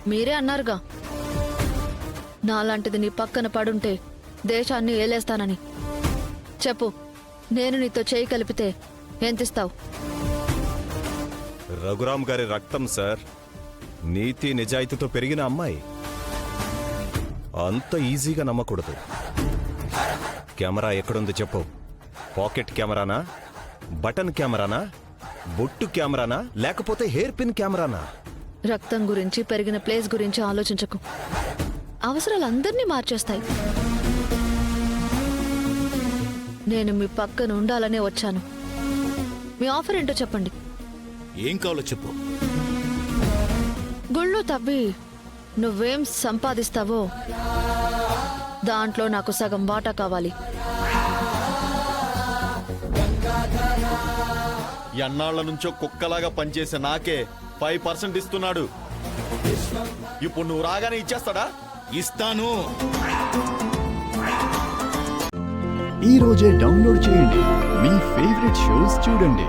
మీరే అన్నారుగా నాలాంటిది నీ పక్కన పడుంటే దేశాన్ని ఏలేస్తానని. చెప్పు, నేను నీతో చేయి కలిపితే ఎంతిస్తావు? రఘురామ్ గారి రక్తం సార్, నీతి నిజాయితీతో పెరిగిన అమ్మాయి. అంత ఈజీగా నమ్మకూడదు. కెమెరా ఎక్కడుంది చెప్పు. పాకెట్ కెమెరానా, బటన్ కెమెరానా, బొట్టు కెమెరానా, లేకపోతే హెయిర్ పిన్ కెమెరానా? రక్తం గురించి, పెరిగిన ప్లేస్ గురించి ఆలోచించకు. అవసరాలు అందరినీ మార్చేస్తాయి. నేను మీ పక్కన ఉండాలనే వచ్చాను. మీ ఆఫర్ ఏంటో చెప్పండి. ఏం కావాలో చెప్పు. గుళ్ళు తవ్వి నువ్వేం సంపాదిస్తావో దాంట్లో నాకు సగం వాటా కావాలి. ఎన్నాళ్ల నుంచో కుక్కలాగా పనిచేసే నాకే 5% ఇస్తున్నాడు. ఇప్పుడు నువ్వు రాగానే ఇచ్చేస్తాడా? ఇస్తాను. ఈ రోజే డౌన్లోడ్ చేయండి. మీ ఫేవరెట్ షోస్ చూడండి.